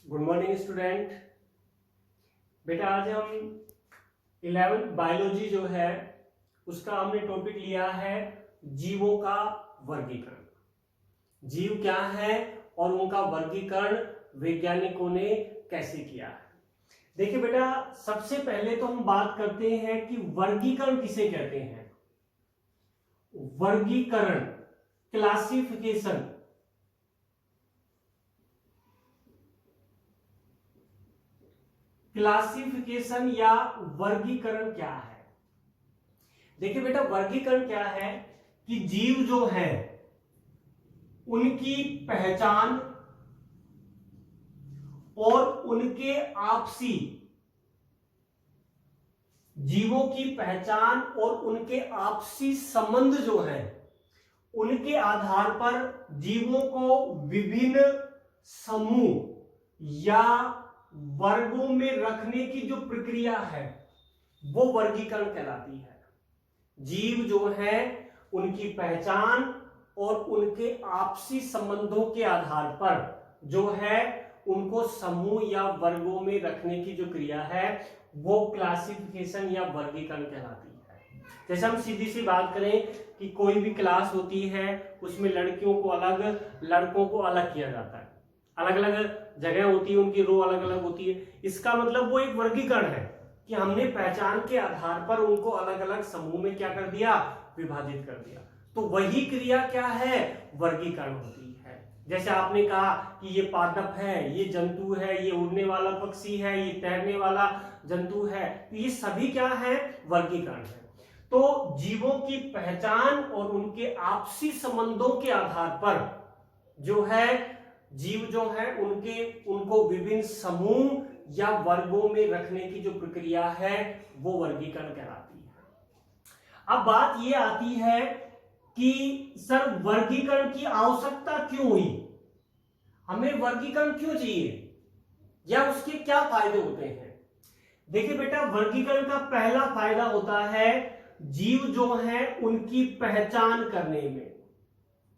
Good morning student. बेटा आज हम 11th बायोलॉजी जो है उसका हमने टॉपिक लिया है जीवों का वर्गीकरण। जीव क्या है और उनका वर्गीकरण वैज्ञानिकों ने कैसे किया है। देखिए बेटा, सबसे पहले तो हम बात करते हैं कि वर्गीकरण किसे कहते हैं। वर्गीकरण, क्लासिफिकेशन, क्लासिफिकेशन या वर्गीकरण क्या है। देखिए बेटा, वर्गीकरण क्या है कि जीव जो है उनकी पहचान और उनके आपसी, जीवों की पहचान और उनके आपसी संबंध जो है उनके आधार पर जीवों को विभिन्न समूह या वर्गों में रखने की जो प्रक्रिया है वो वर्गीकरण कहलाती है। जीव जो है उनकी पहचान और उनके आपसी संबंधों के आधार पर जो है उनको समूह या वर्गों में रखने की जो क्रिया है वो क्लासिफिकेशन या वर्गीकरण कहलाती है। जैसे हम सीधी सी बात करें कि कोई भी क्लास होती है उसमें लड़कियों को अलग, लड़कों को अलग किया जाता है। अलग अलग जगह होती है, उनकी रो अलग अलग होती है। इसका मतलब वो एक वर्गीकरण है कि हमने पहचान के आधार पर उनको अलग अलग समूह में क्या कर दिया, विभाजित कर दिया। तो वही क्रिया क्या है, वर्गीकरण होती है। जैसे आपने कहा कि ये पादप है, ये जंतु है, ये उड़ने वाला पक्षी है, ये तैरने वाला जंतु है, तो ये सभी क्या है, वर्गीकरण है। तो जीवों की पहचान और उनके आपसी संबंधों के आधार पर जो है जीव जो है उनको विभिन्न समूह या वर्गों में रखने की जो प्रक्रिया है वो वर्गीकरण कहलाती है। अब बात ये आती है कि सर वर्गीकरण की आवश्यकता क्यों हुई, हमें वर्गीकरण क्यों चाहिए या उसके क्या फायदे होते हैं। देखिए बेटा, वर्गीकरण का पहला फायदा होता है जीव जो है उनकी पहचान करने में।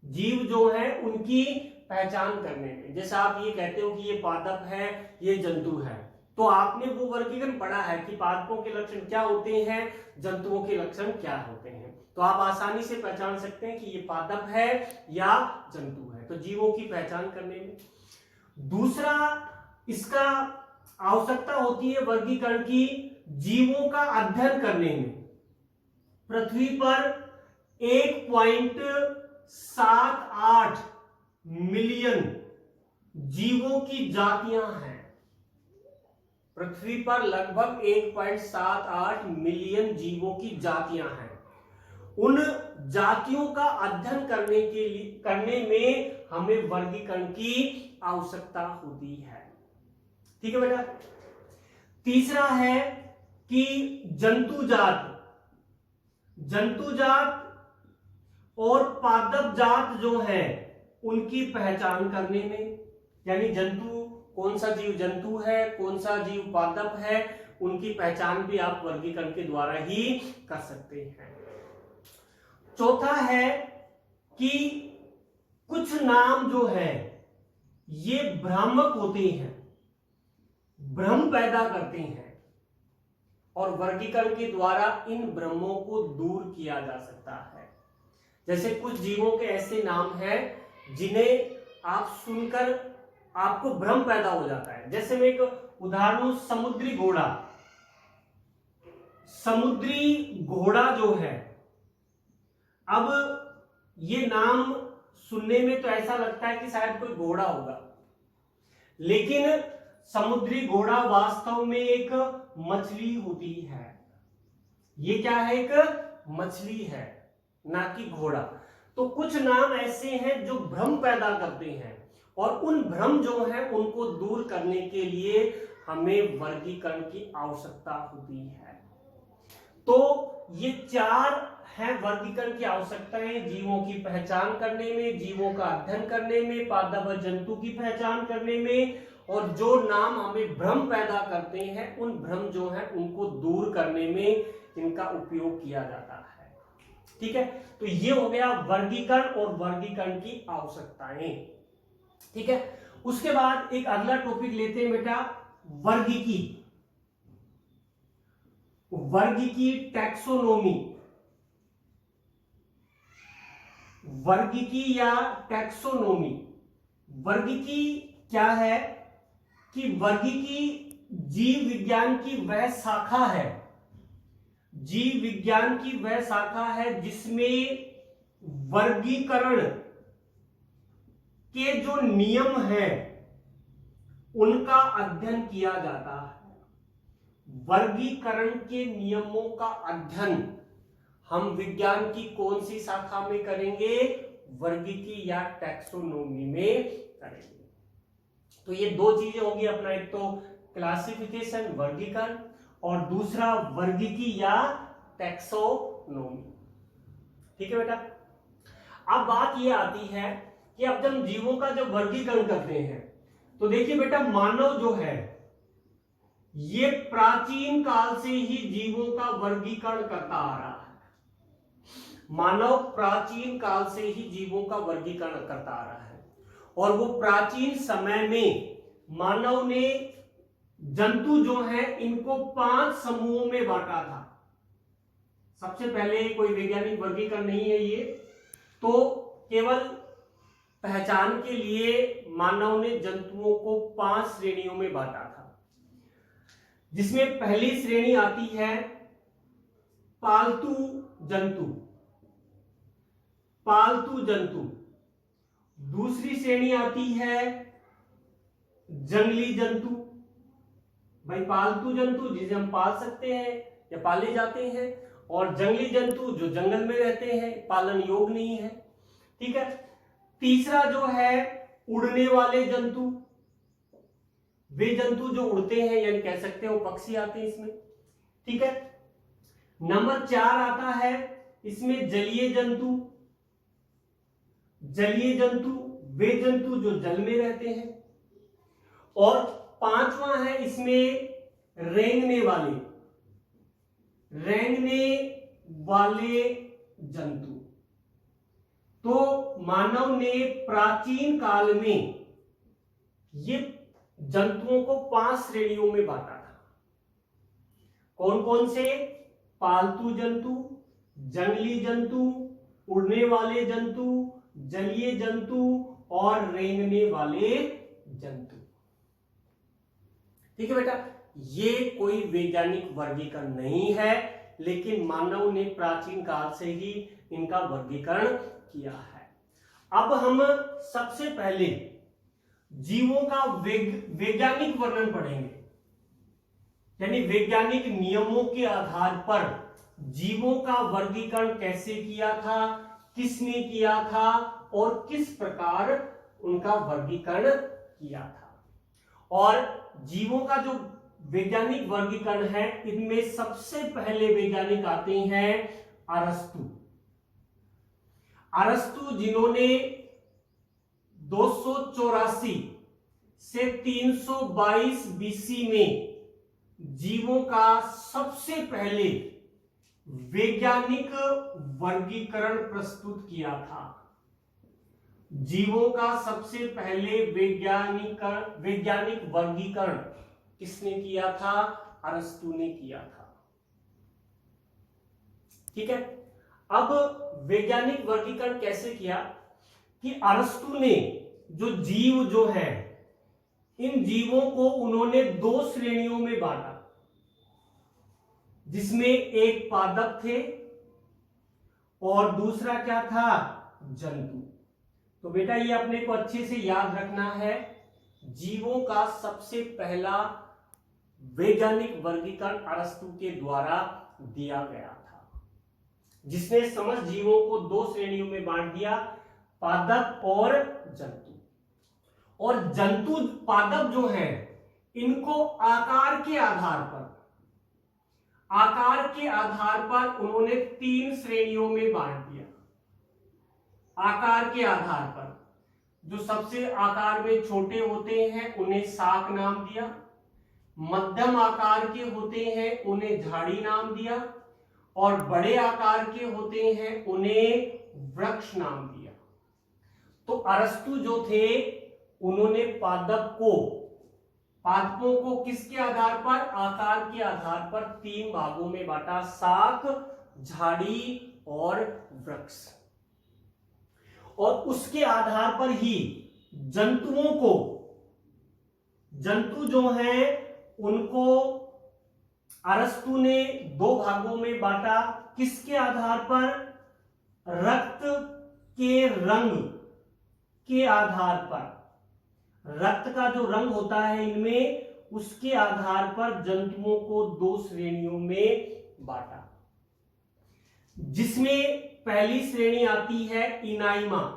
जीव जो है उनकी पहचान करने में, जैसे आप ये कहते हो कि ये पादप है, ये जंतु है, तो आपने वो वर्गीकरण पढ़ा है कि पादपों के लक्षण क्या होते हैं, जंतुओं के लक्षण क्या होते हैं, तो आप आसानी से पहचान सकते हैं कि ये पादप है या जंतु है। तो जीवों की पहचान करने में। दूसरा इसका आवश्यकता होती है वर्गीकरण की जीवों का अध्ययन करने में। पृथ्वी पर 1.78 मिलियन जीवों की जातियां हैं। पृथ्वी पर लगभग 1.78 मिलियन जीवों की जातियां हैं। उन जातियों का अध्ययन करने में हमें वर्गीकरण की आवश्यकता होती है। ठीक है बेटा। तीसरा है कि जंतु जात और पादप जात जो है उनकी पहचान करने में, यानी जंतु कौन सा जीव जंतु है, कौन सा जीव पादप है, उनकी पहचान भी आप वर्गीकरण के द्वारा ही कर सकते हैं। चौथा है कि कुछ नाम जो है ये भ्रामक होते हैं, भ्रम पैदा करते हैं, और वर्गीकरण के द्वारा इन भ्रमों को दूर किया जा सकता है। जैसे कुछ जीवों के ऐसे नाम हैं जिन्हें आप सुनकर आपको भ्रम पैदा हो जाता है। जैसे मैं एक उदाहरण दूं, समुद्री घोड़ा। समुद्री घोड़ा जो है, अब ये नाम सुनने में तो ऐसा लगता है कि शायद कोई घोड़ा होगा, लेकिन समुद्री घोड़ा वास्तव में एक मछली होती है। ये क्या है, एक मछली है, ना कि घोड़ा। तो कुछ नाम ऐसे हैं जो भ्रम पैदा करते हैं, और उन भ्रम जो है उनको दूर करने के लिए हमें वर्गीकरण की आवश्यकता होती है। तो ये 4 है वर्गीकरण की आवश्यकताएं, जीवों की पहचान करने में, जीवों का अध्ययन करने में, पादप और जंतु की पहचान करने में, और जो नाम हमें भ्रम पैदा करते हैं उन भ्रम जो है उनको दूर करने में इनका उपयोग किया जाता है। ठीक है, तो ये हो गया वर्गीकरण और वर्गीकरण की आवश्यकताएं। ठीक है, उसके बाद एक अगला टॉपिक लेते हैं बेटा, वर्गीकी। वर्गीकी, टैक्सोनॉमी। वर्गीकी या टैक्सोनॉमी। वर्गीकी क्या है कि वर्गीकी जीव विज्ञान की वह शाखा है, जीव विज्ञान की वह शाखा है जिसमें वर्गीकरण के जो नियम हैं उनका अध्ययन किया जाता है। वर्गीकरण के नियमों का अध्ययन हम विज्ञान की कौन सी शाखा में करेंगे? वर्गीकी या टैक्सोनॉमी में करेंगे। तो ये दो चीजें होंगी अपना, एक तो क्लासिफिकेशन वर्गीकरण और दूसरा वर्गीकी या टैक्सोनॉमी। ठीक है बेटा। अब बात ये आती है कि अब जब जीवों का जब वर्गीकरण करते हैं तो देखिए बेटा, मानव जो है ये प्राचीन काल से ही जीवों का वर्गीकरण करता आ रहा है। मानव प्राचीन काल से ही जीवों का वर्गीकरण करता आ रहा है और वो प्राचीन समय में मानव ने जंतु जो हैं इनको 5 समूहों में बांटा था। सबसे पहले कोई वैज्ञानिक वर्गीकरण नहीं है ये, तो केवल पहचान के लिए मानव ने जंतुओं को 5 श्रेणियों में बांटा था, जिसमें पहली श्रेणी आती है पालतू जंतु। पालतू जंतु। दूसरी श्रेणी आती है जंगली जंतु। भाई पालतू जंतु जिसे हम पाल सकते हैं या पाले जाते हैं, और जंगली जंतु जो जंगल में रहते हैं, पालन योग्य नहीं है। ठीक है। तीसरा जो है उड़ने वाले जंतु। वे जंतु जो उड़ते हैं, यानी कह सकते हैं वो पक्षी आते हैं इसमें। ठीक है। नंबर 4 आता है इसमें जलीय जंतु। जलीय जंतु वे जंतु जो जल में रहते हैं। और 5वां है इसमें रेंगने वाले। रेंगने वाले जंतु। तो मानव ने प्राचीन काल में ये जंतुओं को 5 श्रेणियों में बांटा था। कौन कौन से? पालतू जंतु, जंगली जंतु, उड़ने वाले जंतु, जलीय जंतु और रेंगने वाले जंतु। ठीक है बेटा। ये कोई वैज्ञानिक वर्गीकरण नहीं है, लेकिन मानव ने प्राचीन काल से ही इनका वर्गीकरण किया है। अब हम सबसे पहले जीवों का वैज्ञानिक वर्णन पढ़ेंगे, यानी वैज्ञानिक नियमों के आधार पर जीवों का वर्गीकरण कैसे किया था, किसने किया था और किस प्रकार उनका वर्गीकरण किया था। और जीवों का जो वैज्ञानिक वर्गीकरण है, इनमें सबसे पहले वैज्ञानिक आते हैं अरस्तु। अरस्तु जिन्होंने 284 से 322 बीसी में जीवों का सबसे पहले वैज्ञानिक वर्गीकरण प्रस्तुत किया था। जीवों का सबसे पहले वैज्ञानिक वर्गीकरण किसने किया था? अरस्तु ने किया था। ठीक है। अब वैज्ञानिक वर्गीकरण कैसे किया कि अरस्तु ने जो जीव जो है, इन जीवों को उन्होंने 2 श्रेणियों में बांटा, जिसमें एक पादप थे और दूसरा क्या था? जंतु। तो बेटा ये अपने को अच्छे से याद रखना है। जीवों का सबसे पहला वैज्ञानिक वर्गीकरण अरस्तु के द्वारा दिया गया था, जिसने समस्त जीवों को 2 श्रेणियों में बांट दिया, पादप और जंतु। और जंतु पादप जो हैं, इनको आकार के आधार पर उन्होंने 3 श्रेणियों में बांट दिया। आकार के आधार पर जो सबसे आकार में छोटे होते हैं उन्हें शाक नाम दिया, मध्यम आकार के होते हैं उन्हें झाड़ी नाम दिया, और बड़े आकार के होते हैं उन्हें वृक्ष नाम दिया। तो अरस्तु जो थे उन्होंने पादपों को किसके आधार पर, आकार के आधार पर 3 भागों में बांटा, शाख, झाड़ी और वृक्ष। और उसके आधार पर ही जंतु जो हैं उनको अरस्तु ने 2 भागों में बांटा, किसके आधार पर, रक्त के रंग के आधार पर। रक्त का जो रंग होता है इनमें, उसके आधार पर जंतुओं को 2 श्रेणियों में बांटा, जिसमें पहली श्रेणी आती है इनाइमा।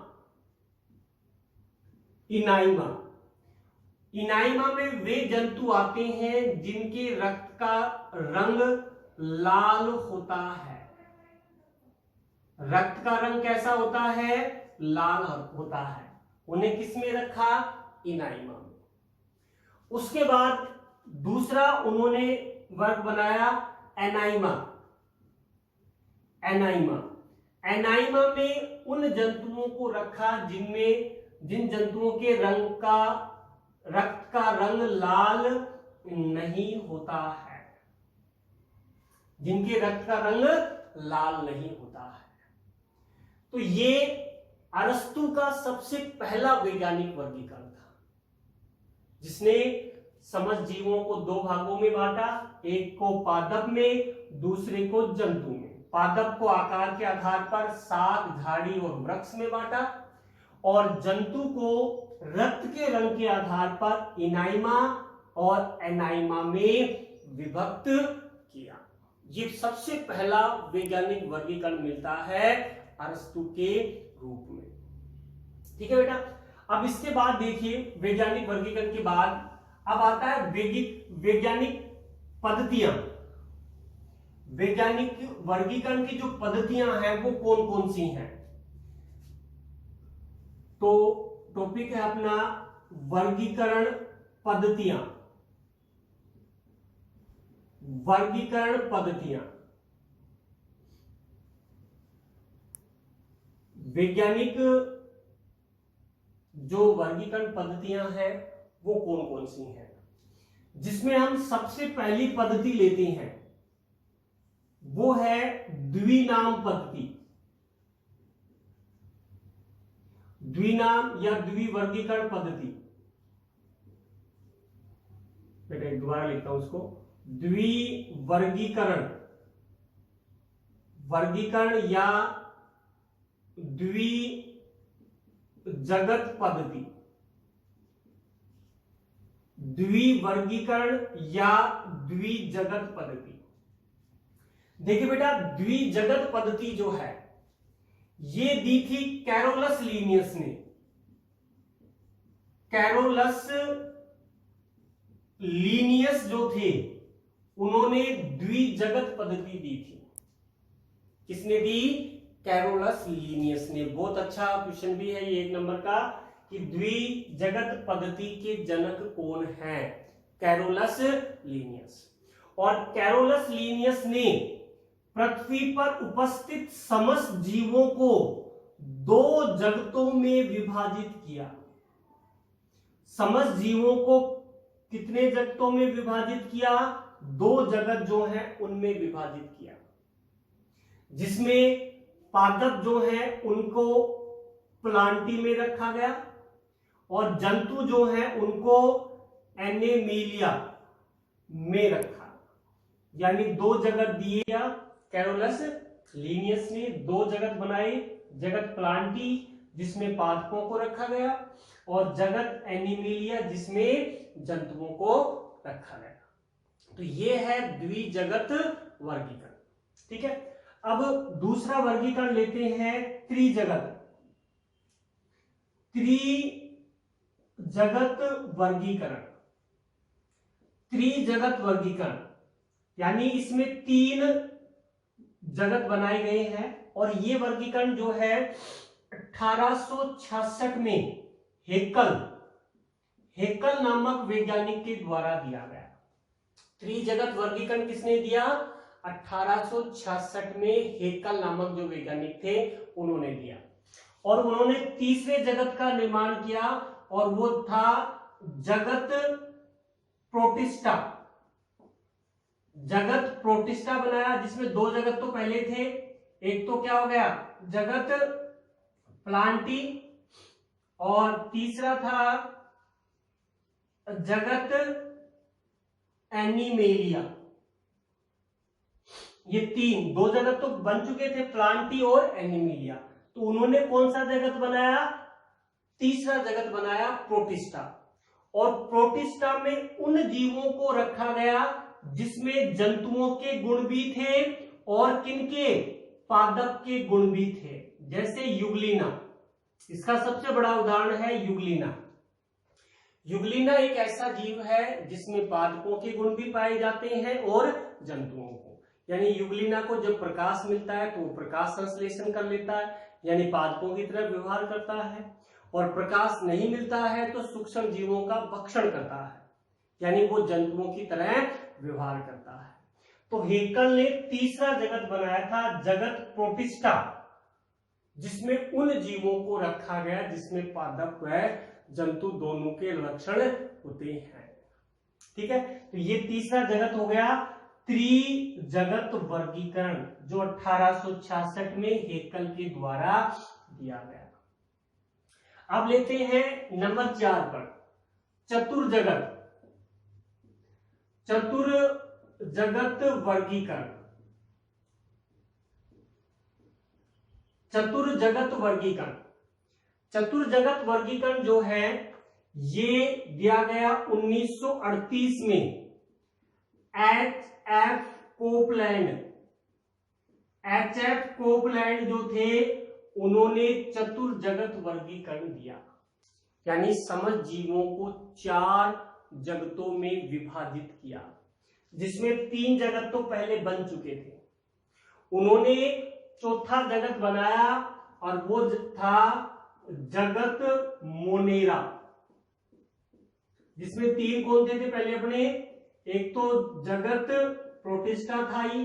इनाइमा में वे जंतु आते हैं जिनके रक्त का रंग लाल होता है। रक्त का रंग कैसा होता है, लाल होता है। उन्हें किसमें रखा, इनाइमा में। उसके बाद दूसरा उन्होंने वर्ग बनाया एनाइमा में उन जंतुओं को रखा जिन जंतुओं के रक्त का रंग लाल नहीं होता है, जिनके रक्त का रंग लाल नहीं होता है। तो ये अरस्तु का सबसे पहला वैज्ञानिक वर्गीकरण था, जिसने समस्त जीवों को 2 भागों में बांटा, एक को पादप में, दूसरे को जंतु में। पादप को आकार के आधार पर शाख, झाड़ी और वृक्ष में बांटा, और जंतु को रक्त के रंग के आधार पर इनाइमा और एनाइमा में विभक्त किया। ये सबसे पहला वैज्ञानिक वर्गीकरण मिलता है अरस्तु के रूप में। ठीक है बेटा। अब इसके बाद देखिए, वैज्ञानिक वर्गीकरण के बाद अब आता है वैज्ञानिक पद्धतियां। वैज्ञानिक वर्गीकरण की जो पद्धतियां हैं वो कौन कौन सी हैं? तो टॉपिक है अपना वर्गीकरण पद्धतियां। वैज्ञानिक जो वर्गीकरण पद्धतियां हैं वो कौन कौन सी हैं? जिसमें हम सबसे पहली पद्धति लेते हैं वो है द्विनाम पद्धति। द्विनाम या द्विवर्गीकरण पद्धति। बेटा एक दोबारा लिखता हूं उसको, वर्गीकरण या द्विजगत पद्धति। द्विवर्गीकरण या द्विजगत पद्धति। देखिए बेटा, द्विजगत पद्धति जो है ये दी थी कैरोलस लीनियस ने। कैरोलस लीनियस जो थे उन्होंने द्विजगत पद्धति दी थी। किसने दी? कैरोलस लीनियस ने। बहुत अच्छा क्वेश्चन भी है ये 1 नंबर का, कि द्विजगत पद्धति के जनक कौन हैं? Carolus Linnaeus. और कैरोलस लीनियस ने पृथ्वी पर उपस्थित समस्त जीवों को 2 जगतों में विभाजित किया। समस्त जीवों को कितने जगतों में विभाजित किया? 2 जगत जो हैं उनमें विभाजित किया, जिसमें पादप जो है उनको प्लांटी में रखा गया और जंतु जो है उनको एनेमिलिया में रखा। यानी 2 जगत दिए। कैरोलस लीनियस ने 2 जगत बनाए, जगत प्लांटी जिसमें पादपों को रखा गया और जगत एनिमिलिया जिसमें जंतुओं को रखा गया। तो ये है द्विजगत वर्गीकरण। ठीक है। अब दूसरा वर्गीकरण लेते हैं त्रिजगत वर्गीकरण। त्रिजगत वर्गीकरण यानी इसमें 3 जगत बनाए गए हैं और ये वर्गीकरण जो है 1866 में हेकल नामक वैज्ञानिक के द्वारा दिया गया। त्रिजगत वर्गीकरण किसने दिया? 1866 में हेकल नामक जो वैज्ञानिक थे उन्होंने दिया। और उन्होंने तीसरे जगत का निर्माण किया और वो था जगत प्रोटिस्टा। जगत प्रोटिस्टा बनाया, जिसमें दो जगत तो पहले थे। एक तो क्या हो गया, जगत प्लांटी, और तीसरा था जगत एनिमेलिया। ये तीन, दो जगत तो बन चुके थे, प्लांटी और एनिमेलिया। तो उन्होंने कौन सा जगत बनाया, तीसरा जगत बनाया, प्रोटिस्टा। और प्रोटिस्टा में उन जीवों को रखा गया जिसमें जंतुओं के गुण भी थे और किनके, पादप के गुण भी थे। जैसे युगलिना, इसका सबसे बड़ा उदाहरण है युगलिना। युगलिना एक ऐसा जीव है जिसमें पादपों के गुण भी पाए जाते हैं और जंतुओं को। यानी युगलिना को जब प्रकाश मिलता है तो वो प्रकाश संश्लेषण कर लेता है, यानी पादपों की तरह व्यवहार करता है। और प्रकाश नहीं मिलता है तो सूक्ष्म जीवों का भक्षण करता है, यानी वो जंतुओं की तरह व्यवहार करता है। तो हेकल ने तीसरा जगत बनाया था, जगत प्रोटिस्टा, जिसमें उन जीवों को रखा गया जिसमें पादप व जंतु दोनों के लक्षण होते हैं। ठीक है, तो ये तीसरा जगत हो गया त्रिजगत वर्गीकरण, जो 1866 में हेकल के द्वारा दिया गया। अब लेते हैं नंबर 4 पर, चतुर्जगत। चतुर्जगत वर्गीकरण। चतुर्जगत वर्गीकरण, चतुर्जगत वर्गीकरण जो है ये दिया गया 1938 में H.F. कोपलैंड। H.F. कोपलैंड जो थे उन्होंने चतुर्जगत वर्गीकरण दिया, यानी समझ जीवों को 4 जगतों में विभाजित किया, जिसमें 3 जगत तो पहले बन चुके थे। उन्होंने चौथा जगत बनाया और वो था जगत मोनेरा, जिसमें 3 कौन थे पहले अपने, एक तो जगत प्रोटिस्टा था ही,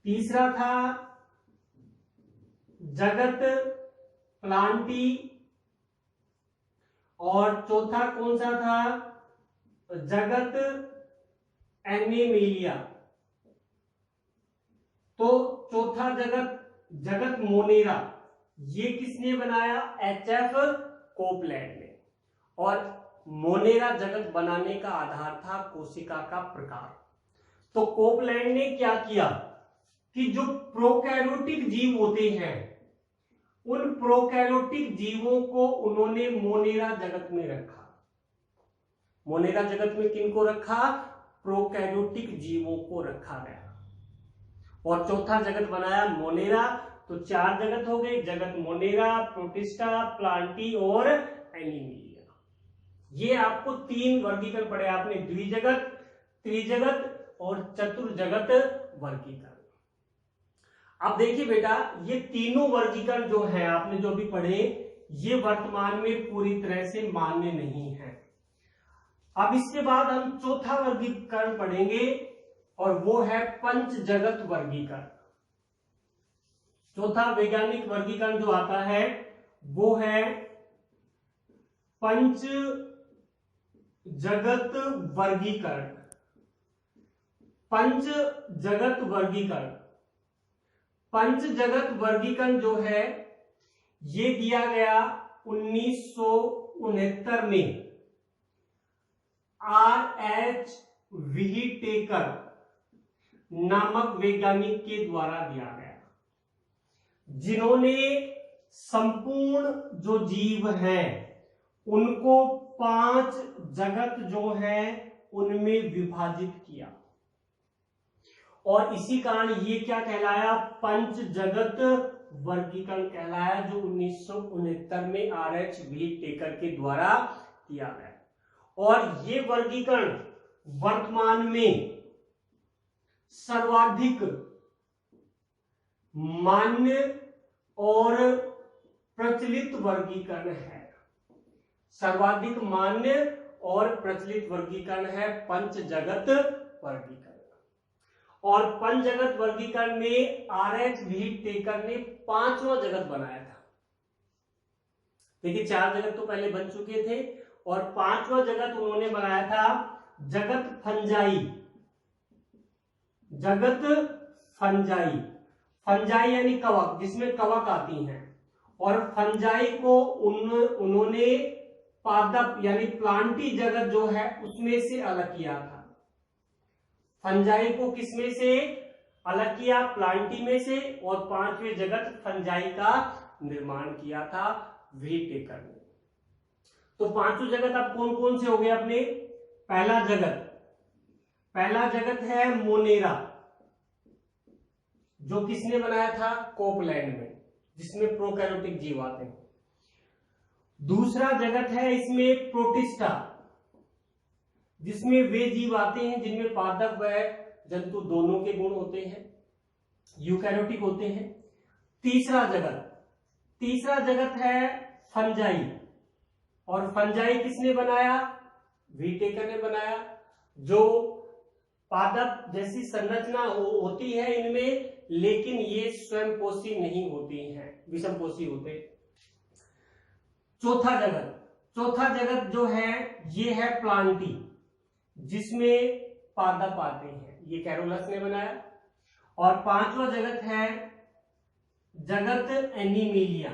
तीसरा था जगत प्लांटी, और चौथा कौन सा था, जगत एनिमेलिया। तो चौथा जगत, जगत मोनेरा, ये किसने बनाया, H.F. कोपलैंड ने। और मोनेरा जगत बनाने का आधार था कोशिका का प्रकार। तो कोपलैंड ने क्या किया कि जो प्रोकैरियोटिक जीव होते हैं उन प्रोकैरियोटिक जीवों को उन्होंने मोनेरा जगत में रखा। मोनेरा जगत में किनको रखा, प्रोकैरियोटिक जीवों को रखा गया। और चौथा जगत बनाया मोनेरा। तो 4 जगत हो गए, जगत मोनेरा, प्रोटिस्टा, प्लांटी और एनिमेलिया। ये आपको 3 वर्गीकरण पड़े आपने, द्विजगत, त्रिजगत और चतुर्जगत वर्गीकरण। अब देखिए बेटा, ये तीनों वर्गीकरण जो है आपने जो भी पढ़े, ये वर्तमान में पूरी तरह से मान्य नहीं है। अब इसके बाद हम चौथा वर्गीकरण पढ़ेंगे और वो है पंचजगत वर्गीकरण। चौथा वैज्ञानिक वर्गीकरण जो आता है वो है पंच जगत वर्गीकरण। पंच जगत वर्गीकरण, पंच जगत वर्गीकरण जो है ये दिया गया 1969 में R.H. व्हिटेकर नामक वैज्ञानिक के द्वारा दिया गया, जिन्होंने संपूर्ण जो जीव हैं उनको 5 जगत जो है उनमें विभाजित किया। और इसी कारण ये क्या कहलाया, पंच जगत वर्गीकरण कहलाया, जो 1969 में R.H. व्हिटेकर के द्वारा किया गया। और ये वर्गीकरण वर्तमान में सर्वाधिक मान्य और प्रचलित वर्गीकरण है। सर्वाधिक मान्य और प्रचलित वर्गीकरण है पंच जगत वर्गीकरण। और पंच जगत वर्गीकरण में R.H. व्हिटेकर ने 5वां जगत बनाया था। देखिए 4 जगत तो पहले बन चुके थे और 5वां जगत उन्होंने बनाया था जगत फंजाई। जगत फंजाई, फंजाई यानी कवक, जिसमें कवक आती हैं, और फंजाई को उन्होंने पादप यानी प्लांटी जगत जो है उसमें से अलग किया था। फंजाई को किसमें से अलग किया? प्लांटी में से। और 5वें जगत फंजाई का निर्माण किया था व्हिटेकर ने। तो 5 जगत अब कौन कौन से हो गए अपने? पहला जगत है मोनेरा, जो किसने बनाया था? कोपलैंड में, जिसमें प्रोकैरियोटिक जीव आते हैं। दूसरा जगत है इसमें प्रोटिस्टा, जिसमें वे जीव आते हैं जिनमें पादप व जंतु दोनों के गुण होते हैं, यूकैरियोटिक होते हैं। तीसरा जगत है फंजाई, और फंजाई किसने बनाया? व्हिटेकर ने बनाया। जो पादप जैसी संरचना होती है इनमें, लेकिन ये स्वयंपोषी नहीं होती हैं, विषमपोषी होते। चौथा जगत जो है ये है प्लांटी, जिसमें पादप आते हैं, ये कैरोलस ने बनाया। और 5वां जगत है जगत एनीमिलिया,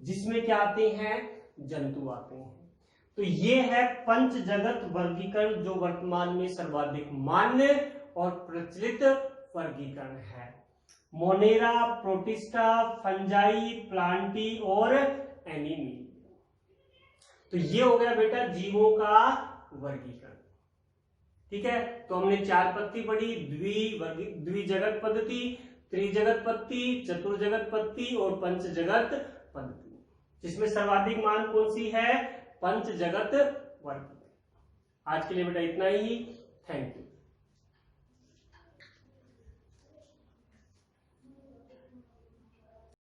जिसमें क्या आते हैं? जंतु आते हैं। तो ये है 5 जगत वर्गीकरण, जो वर्तमान में सर्वाधिक मान्य और प्रचलित वर्गीकरण है। मोनेरा, प्रोटिस्टा, फंजाई, प्लांटी और एनीमिलिया। तो ये हो गया बेटा जीवों का वर्गीकरण। ठीक है, तो हमने 4 पत्ती पढ़ी, द्विजगत पद्धति, त्रिजगत पद्धति, चतुर्जगत पद्धति और पंचजगत पद्धति, जिसमें सर्वाधिक मान कौन सी है? पंचजगत वर्गीकरण। आज के लिए बेटा इतना ही। Thank you.